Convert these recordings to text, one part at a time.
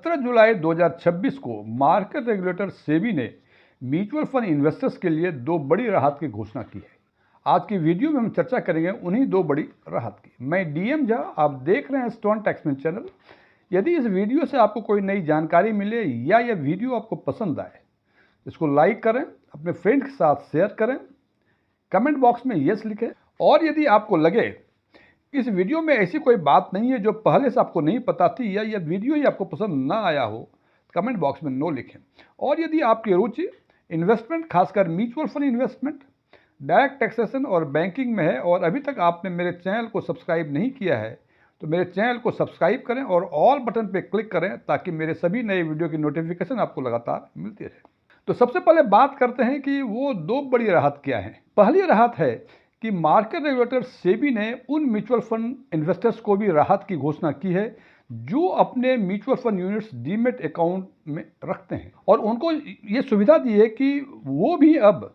17 जुलाई 2026 को market regulator SEBI ने mutual fund investors के लिए दो बड़ी राहत की घोषणा की है। आज की वीडियो में हम चर्चा करेंगे उन्हीं दो बड़ी राहत की। मैं डीएम झा, आप देख रहे हैं स्टोन टैक्समैन चैनल। यदि इस वीडियो से आपको कोई नई जानकारी मिले या यह वीडियो आपको पसंद आए, इसको लाइक करें, अपने फ्रेंड के साथ शेयर करें, कमेंट बॉक्स में यस लिखें। और यदि आपको लगे इस वीडियो में ऐसी कोई बात नहीं है जो पहले से आपको नहीं पता थी या यह वीडियो ही आपको पसंद ना आया हो, कमेंट बॉक्स में नो लिखें। और यदि आपकी रुचि इन्वेस्टमेंट, खासकर mutual fund investment, direct taxation और बैंकिंग में है और अभी तक आपने मेरे चैनल को सब्सक्राइब नहीं किया है, तो मेरे चैनल को सब्सक्राइब करें और ऑल बटन पर क्लिक करें ताकि मेरे सभी नए वीडियो की नोटिफिकेशन आपको लगातार मिलती रहे। तो सबसे पहले बात करते हैं कि वो दो बड़ी राहत क्या है। पहली राहत है कि मार्केट रेगुलेटर सेबी ने उन म्यूचुअल फंड इन्वेस्टर्स को भी राहत की घोषणा की है जो अपने mutual fund units demat account में रखते हैं, और उनको ये सुविधा दी है कि वो भी अब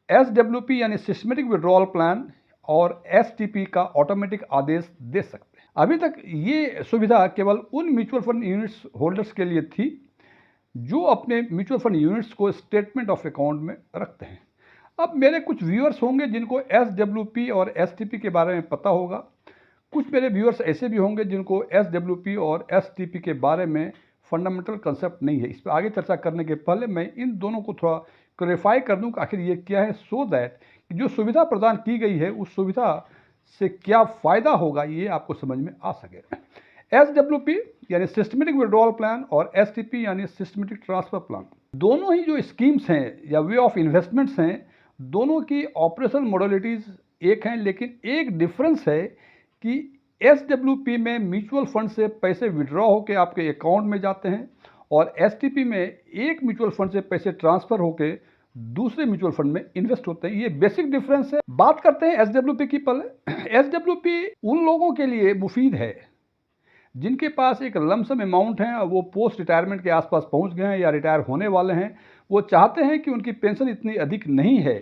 SWP यानी सिस्टमेटिक विड्रॉल प्लान और STP का ऑटोमेटिक आदेश दे सकते हैं। अभी तक ये सुविधा केवल उन म्यूचुअल फंड यूनिट्स होल्डर्स के लिए थी जो अपने म्यूचुअल फंड यूनिट्स को स्टेटमेंट ऑफ अकाउंट में रखते हैं। अब मेरे कुछ व्यूअर्स होंगे जिनको SWP और STP के बारे में पता होगा। कुछ मेरे व्यूअर्स ऐसे भी होंगे जिनको SWP और STP के बारे में फंडामेंटल कंसेप्ट नहीं है। इस पर आगे चर्चा करने के पहले मैं इन दोनों को थोड़ा क्लैरिफाई कर दूं कि आखिर ये क्या है, सो दैट जो सुविधा प्रदान की गई है उस सुविधा से क्या फ़ायदा होगा ये आपको समझ में आ सके। SWP यानी सिस्टमेटिक विड्रॉल प्लान और STP यानी सिस्टमेटिक ट्रांसफर प्लान, दोनों ही जो स्कीम्स हैं या वे ऑफ इन्वेस्टमेंट्स हैं, दोनों की ऑपरेशनल मॉडलिटीज़ एक हैं, लेकिन एक डिफरेंस है कि SWP में म्यूचुअल फंड से पैसे विड्रॉ होकर आपके अकाउंट में जाते हैं और STP में एक म्यूचुअल फंड से पैसे ट्रांसफ़र होकर दूसरे म्यूचुअल फंड में इन्वेस्ट होते हैं। ये बेसिक डिफरेंस है। बात करते हैं SWP की। पहले SWP उन लोगों के लिए मुफीद है जिनके पास एक लमसम अमाउंट है, वो पोस्ट रिटायरमेंट के आसपास पहुंच गए हैं या रिटायर होने वाले हैं। वो चाहते हैं कि उनकी पेंशन इतनी अधिक नहीं है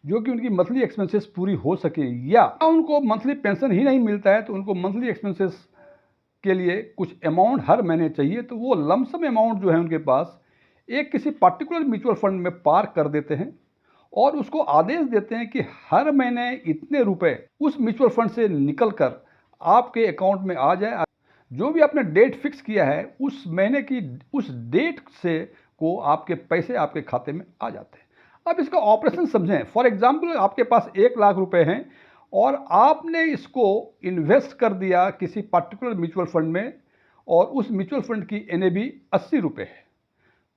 जो कि उनकी मंथली एक्सपेंसेस पूरी हो सके, या उनको मंथली पेंशन ही नहीं मिलता है तो उनको मंथली एक्सपेंसेस के लिए कुछ अमाउंट हर महीने चाहिए। तो वो लमसम अमाउंट जो है उनके पास एक किसी पर्टिकुलर म्यूचुअल फंड में पार्क कर देते हैं और उसको आदेश देते हैं कि हर महीने इतने रुपए उस म्यूचुअल फंड से निकल कर आपके अकाउंट में आ जाए। जो भी आपने डेट फिक्स किया है उस महीने की उस डेट से को आपके पैसे आपके खाते में आ जाते हैं। अब इसका ऑपरेशन समझें। फॉर एग्जांपल, आपके पास 1,00,000 रुपए हैं और आपने इसको इन्वेस्ट कर दिया किसी पर्टिकुलर म्यूचुअल फंड में और उस म्यूचुअल फंड की NAV 80 रुपये है,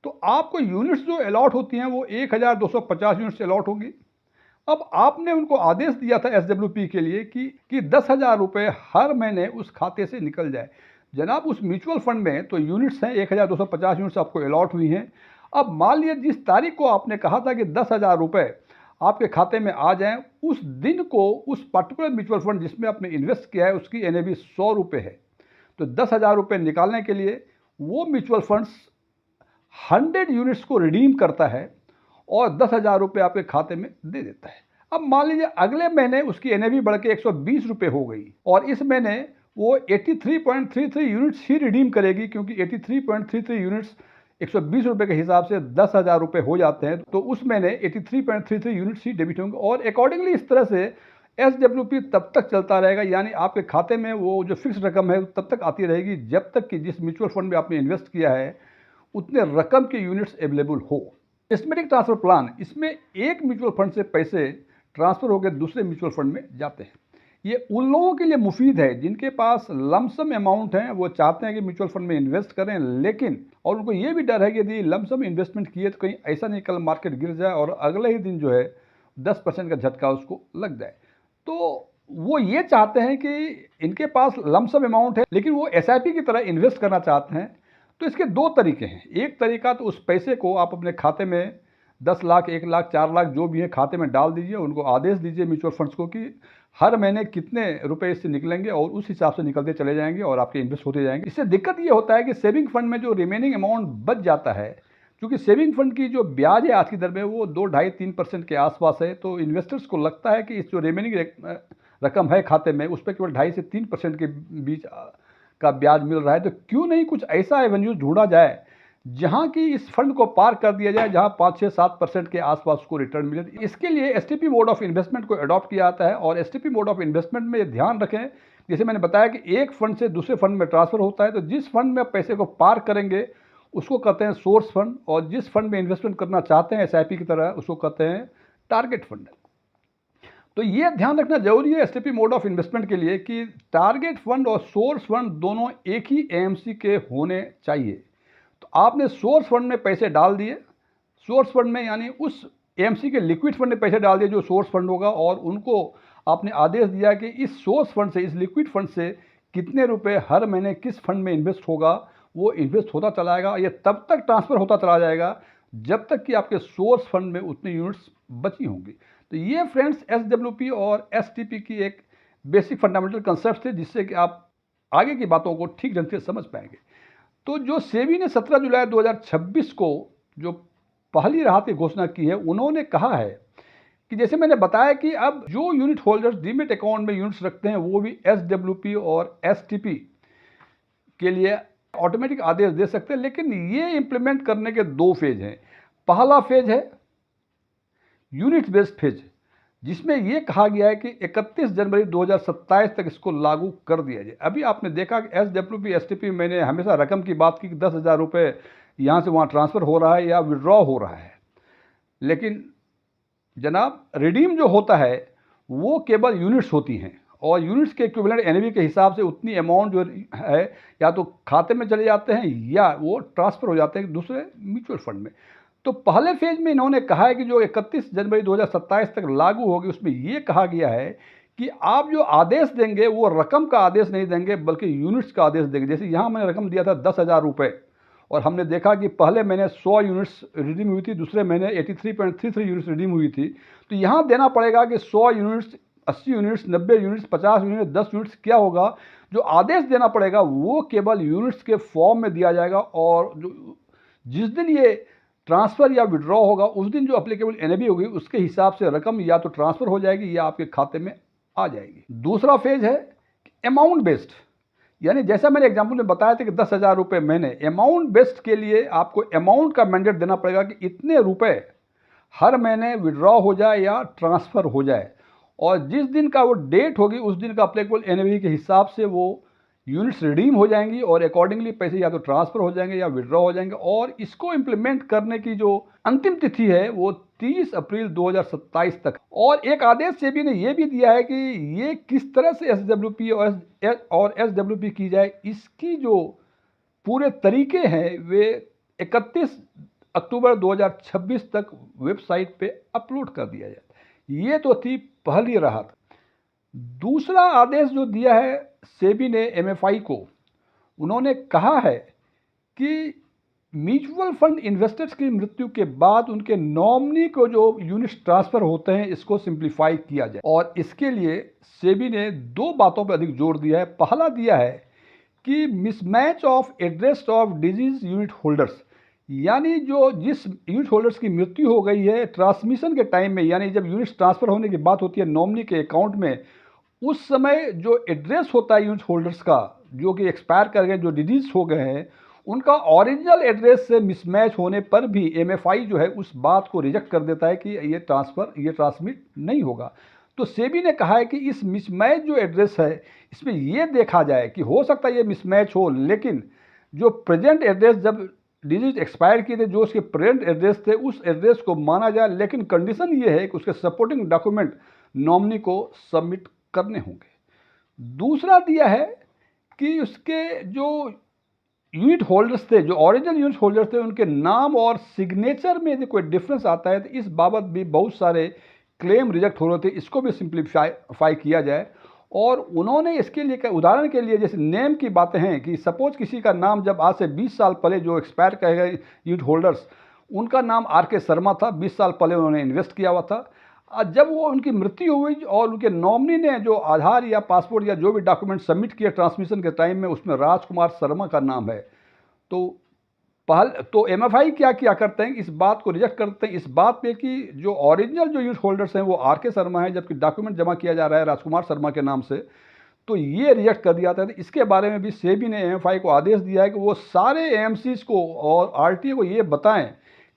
तो आपको यूनिट्स जो अलॉट होती हैं वो 1,250 यूनिट्स अलॉट होगी। अब आपने उनको आदेश दिया था SWP के लिए कि 10,000 रुपये हर महीने उस खाते से निकल जाए। जनाब, उस म्यूचुअल फंड में तो यूनिट्स हैं, 1,250 यूनिट्स आपको अलॉट हुई हैं। अब मान लीजिए जिस तारीख को आपने कहा था कि 10,000 रुपये आपके खाते में आ जाएं, उस दिन को उस पर्टिकुलर म्यूचुअल फंड जिसमें आपने इन्वेस्ट किया है उसकी NAV 100 रुपये है। तो 10,000 रुपये निकालने के लिए वो म्यूचुअल फंड्स 100 यूनिट्स को रिडीम करता है और 10,000 रुपये आपके खाते में दे देता है। अब मान लीजिए अगले महीने उसकी NAV बढ़ के 120 रुपये हो गई और इस महीने वो 83.33 यूनिट्स ही रिडीम करेगी, क्योंकि 83.33 यूनिट्स 120 रुपये के हिसाब से 10,000 रुपये हो जाते हैं। तो उस महीने 83.33 यूनिट्स ही डेबिट होंगे और अकॉर्डिंगली इस तरह से SWP तब तक चलता रहेगा, यानी आपके खाते में वो जो फिक्स रकम है तब तक आती रहेगी जब तक कि जिस म्यूचुअल फंड में आपने इन्वेस्ट किया है उतने रकम के यूनिट्स अवेलेबल हो। सिस्टमेटिक ट्रांसफर प्लान, इसमें एक म्यूचुअल फंड से पैसे ट्रांसफ़र होकर दूसरे म्यूचुअल फंड में जाते हैं। ये उन लोगों के लिए मुफीद है जिनके पास लमसम अमाउंट है, वो चाहते हैं कि म्यूचुअल फंड में इन्वेस्ट करें, लेकिन और उनको ये भी डर है कि यदि लमसम इन्वेस्टमेंट किए तो कहीं ऐसा नहीं कल मार्केट गिर जाए और अगले ही दिन जो है 10% का झटका उसको लग जाए। तो वो ये चाहते हैं कि इनके पास लमसम अमाउंट है लेकिन वो SIP की तरह इन्वेस्ट करना चाहते हैं। तो इसके दो तरीके हैं। एक तरीका तो उस पैसे को आप अपने खाते में 10 लाख, 1 लाख, 4 लाख जो भी है खाते में डाल दीजिए, उनको आदेश दीजिए म्यूचुअल फंड्स को कि हर महीने कितने रुपए इससे निकलेंगे और उस हिसाब से निकलते चले जाएंगे और आपके इन्वेस्ट होते जाएंगे। इससे दिक्कत ये होता है कि सेविंग फंड में जो रिमेनिंग अमाउंट बच जाता है, क्योंकि सेविंग फंड की जो ब्याज है आज की दर में वो 2-2.5-3% के आसपास है, तो इन्वेस्टर्स को लगता है कि इस जो रिमेनिंग रकम है खाते में उस पर केवल 2.5 से 3% के बीच का ब्याज मिल रहा है, तो क्यों नहीं कुछ ऐसा एवेन्यू ढूंढा जाए जहां की इस फंड को पार कर दिया जाए, जहां 5-6-7% के आसपास को रिटर्न मिले। इसके लिए एसटीपी मोड ऑफ इन्वेस्टमेंट को अडॉप्ट किया जाता है। और एसटीपी मोड ऑफ इन्वेस्टमेंट में ध्यान रखें, जैसे मैंने बताया कि एक फंड से दूसरे फंड में ट्रांसफर होता है, तो जिस फंड में पैसे को पार करेंगे उसको कहते हैं सोर्स फंड, और जिस फंड में इन्वेस्टमेंट करना चाहते हैं एसआईपी की तरह, उसको कहते हैं टारगेट फंड। तो ये ध्यान रखना जरूरी है एसटीपी मोड ऑफ इन्वेस्टमेंट के लिए कि टारगेट फंड और सोर्स फंड दोनों एक ही एएमसी के होने चाहिए। तो आपने सोर्स फंड में पैसे डाल दिए, सोर्स फंड में यानी उस एएमसी के लिक्विड फंड में पैसे डाल दिए जो सोर्स फंड होगा, और उनको आपने आदेश दिया कि इस सोर्स फंड से, इस लिक्विड फंड से कितने रुपए हर महीने किस फंड में इन्वेस्ट होगा, वो इन्वेस्ट होता चला जाएगा। ये तब तक ट्रांसफर होता चला जाएगा जब तक कि आपके सोर्स फंड में उतनी यूनिट्स बची होंगी। तो ये फ्रेंड्स एसडब्ल्यूपी और एसटीपी की एक बेसिक फंडामेंटल कंसेप्ट थे, जिससे कि आप आगे की बातों को ठीक ढंग से समझ पाएंगे। तो जो सेबी ने 17 जुलाई 2026 को जो पहली राहत की घोषणा की है, उन्होंने कहा है कि जैसे मैंने बताया कि अब जो यूनिट होल्डर्स डीमेट अकाउंट में यूनिट्स रखते हैं वो भी एसडब्ल्यूपी और एसटीपी के लिए ऑटोमेटिक आदेश दे सकते हैं। लेकिन ये इंप्लीमेंट करने के 2 फेज हैं। पहला फेज है यूनिट बेस्ड फेज, जिसमें यह कहा गया है कि 31 जनवरी 2027 तक इसको लागू कर दिया जाए। अभी आपने देखा कि एसडब्ल्यूपी एसटीपी, मैंने हमेशा रकम की बात की कि 10,000 रुपये यहाँ से वहाँ ट्रांसफ़र हो रहा है या विड्रॉ हो रहा है, लेकिन जनाब रिडीम जो होता है वो केवल यूनिट्स होती हैं, और यूनिट्स के इक्विवेलेंट एनएवी के हिसाब से उतनी अमाउंट जो है या तो खाते में चले जाते हैं या वो ट्रांसफ़र हो जाते हैं दूसरे म्यूचुअल फंड में। तो पहले फेज में इन्होंने कहा है कि जो 31 जनवरी 2027 तक लागू होगी, उसमें ये कहा गया है कि आप जो आदेश देंगे वो रकम का आदेश नहीं देंगे बल्कि यूनिट्स का आदेश देंगे। जैसे यहाँ मैंने रकम दिया था 10,000 रुपये, और हमने देखा कि पहले महीने 100 यूनिट्स रिडीम हुई थी, दूसरे महीने 83.33 यूनिट्स रिडीम हुई थी। तो यहाँ देना पड़ेगा कि 100 units, 80 units, 90 units, 50 units, 10 units क्या होगा, जो आदेश देना पड़ेगा वो केवल यूनिट्स के फॉर्म में दिया जाएगा। और जो जिस दिन ये ट्रांसफ़र या विड्रॉ होगा उस दिन जो अप्लीकेबल एनएवी होगी उसके हिसाब से रकम या तो ट्रांसफ़र हो जाएगी या आपके खाते में आ जाएगी। दूसरा फेज है अमाउंट बेस्ड, यानी जैसा मैंने एग्जाम्पल में बताया था कि 10,000 रुपये महीने। अमाउंट बेस्ड के लिए आपको अमाउंट का मैंडेट देना पड़ेगा कि इतने रुपए हर महीने विड्रॉ हो जाए या ट्रांसफ़र हो जाए, और जिस दिन का वो डेट होगी उस दिन का अप्लीकेबल एनएवी के हिसाब से वो यूनिट्स रिडीम हो जाएंगी और अकॉर्डिंगली पैसे या तो ट्रांसफ़र हो जाएंगे या विड्रॉ हो जाएंगे। और इसको इम्प्लीमेंट करने की जो अंतिम तिथि है वो 30 अप्रैल 2027 तक। और एक आदेश सेबी ने यह भी दिया है कि ये किस तरह से एसडब्ल्यूपी और एसडब्ल्यूपी की जाए, इसकी जो पूरे तरीके हैं वे 31 अक्टूबर 2026 तक वेबसाइट पे अपलोड कर दिया जाए। ये तो थी पहली राहत। दूसरा आदेश जो दिया है सेबी ने एमएफआई को, उन्होंने कहा है कि म्यूचुअल फंड इन्वेस्टर्स की मृत्यु के बाद उनके नॉमिनी को जो यूनिट्स ट्रांसफर होते हैं इसको सिंप्लीफाई किया जाए। और इसके लिए सेबी ने 2 बातों पर अधिक जोर दिया है। पहला दिया है कि mismatch of address of disease unit holders, यानी जो जिस यूनिट होल्डर्स की मृत्यु हो गई है ट्रांसमिशन के टाइम में, यानी जब यूनिट्स ट्रांसफर होने की बात होती है नॉमिनी के अकाउंट में, उस समय जो एड्रेस होता है यूनिट होल्डर्स का जो कि एक्सपायर कर गए, जो डिजीज हो गए हैं, उनका ओरिजिनल एड्रेस से मिसमैच होने पर भी एमएफआई जो है उस बात को रिजेक्ट कर देता है कि ये ट्रांसमिट नहीं होगा। तो सेबी ने कहा है कि इस मिसमैच जो एड्रेस है इसमें यह देखा जाए कि हो सकता है ये मिसमैच हो, लेकिन जो प्रेजेंट एड्रेस जब डिजीज एक्सपायर किए थे जो उसके प्रेजेंट एड्रेस थे उस एड्रेस को माना जाए, लेकिन कंडीशन ये है कि उसके सपोर्टिंग डॉक्यूमेंट नॉमिनी को सबमिट करने होंगे। दूसरा दिया है कि उसके जो यूनिट होल्डर्स थे, जो ओरिजिनल यूनिट होल्डर्स थे, उनके नाम और सिग्नेचर में यदि कोई डिफरेंस आता है तो इस बाबत भी बहुत सारे क्लेम रिजेक्ट हो रहे थे, इसको भी सिंप्लीफाई किया जाए। और उन्होंने इसके लिए उदाहरण के लिए जैसे नेम की बातें हैं कि सपोज किसी का नाम जब आज से 20 साल पहले जो एक्सपायर कर गए यूनिट होल्डर्स, उनका नाम आर.के. शर्मा था, 20 साल पहले उन्होंने इन्वेस्ट किया हुआ था। जब वो उनकी मृत्यु हुई और उनके नॉमिनी ने जो आधार या पासपोर्ट या जो भी डॉक्यूमेंट सबमिट किए ट्रांसमिशन के टाइम में, उसमें राजकुमार शर्मा का नाम है, तो एमएफआई क्या करते हैं, इस बात को रिजेक्ट करते हैं इस बात पे कि जो ओरिजिनल जो यूनिट होल्डर्स हैं वो आर.के. शर्मा है, जबकि डॉक्यूमेंट जमा किया जा रहा है राजकुमार शर्मा के नाम से। तो ये रिजेक्ट कर दिया था। तो इसके बारे में भी सेबी ने एमएफआई को आदेश दिया है कि वो सारे एएमसीज को और आरटीए को ये बताएं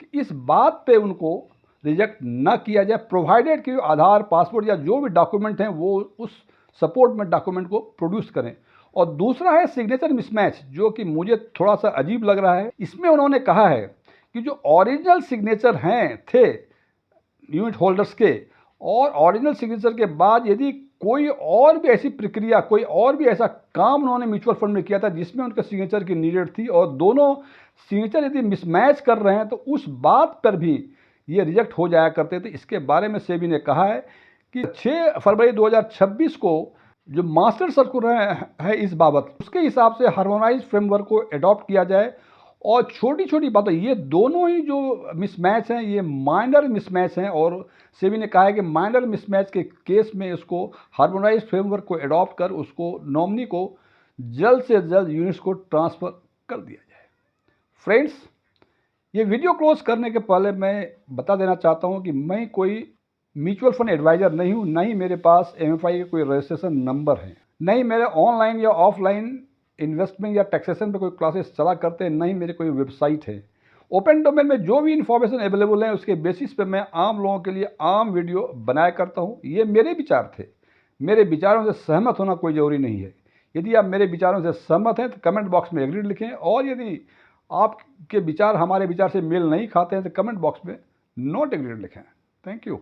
कि इस बात पे उनको रिजेक्ट ना किया जाए, प्रोवाइडेड कि आधार, पासपोर्ट या जो भी डॉक्यूमेंट हैं वो उस सपोर्ट में डॉक्यूमेंट को प्रोड्यूस करें। और दूसरा है सिग्नेचर मिसमैच, जो कि मुझे थोड़ा सा अजीब लग रहा है। इसमें उन्होंने कहा है कि जो ओरिजिनल सिग्नेचर थे यूनिट होल्डर्स के, और ओरिजिनल सिग्नेचर के बाद यदि कोई और भी ऐसी प्रक्रिया, कोई और भी ऐसा काम उन्होंने म्यूचुअल फंड में किया था जिसमें उनके सिग्नेचर की नीडेड थी, और दोनों सिग्नेचर यदि मिसमैच कर रहे हैं, तो उस बात पर भी ये रिजेक्ट हो जाया करते थे। इसके बारे में सेबी ने कहा है कि 6 फरवरी 2026 को जो मास्टर सर्कुलर है इस बाबत, उसके हिसाब से हार्मोनाइज फ्रेमवर्क को अडॉप्ट किया जाए। और छोटी छोटी बातें, ये दोनों ही जो मिसमैच हैं ये माइनर मिसमैच हैं, और सेबी ने कहा है कि माइनर मिसमैच के केस में इसको हार्मोनाइज फ्रेमवर्क को अडॉप्ट कर उसको नॉमिनी को जल्द से जल्द यूनिट्स को ट्रांसफ़र कर दिया जाए। फ्रेंड्स, ये वीडियो क्लोज करने के पहले मैं बता देना चाहता हूँ कि मैं कोई म्यूचुअल फंड एडवाइज़र नहीं हूँ, नहीं मेरे पास एमएफआई का कोई रजिस्ट्रेशन नंबर है, नहीं मेरे ऑनलाइन या ऑफलाइन इन्वेस्टमेंट या टैक्सेशन पे कोई क्लासेस चला करते हैं, नहीं मेरे कोई वेबसाइट है। ओपन डोमेन में जो भी इन्फॉर्मेशन अवेलेबल है उसके बेसिस पे मैं आम लोगों के लिए आम वीडियो बनाया करता हूँ। ये मेरे विचार थे, मेरे विचारों से सहमत होना कोई ज़रूरी नहीं है। यदि आप मेरे विचारों से सहमत हैं तो कमेंट बॉक्स में एग्रीड लिखें, और यदि आपके विचार हमारे विचार से मेल नहीं खाते हैं तो कमेंट बॉक्स में नॉट एग्रीड लिखें। Thank you.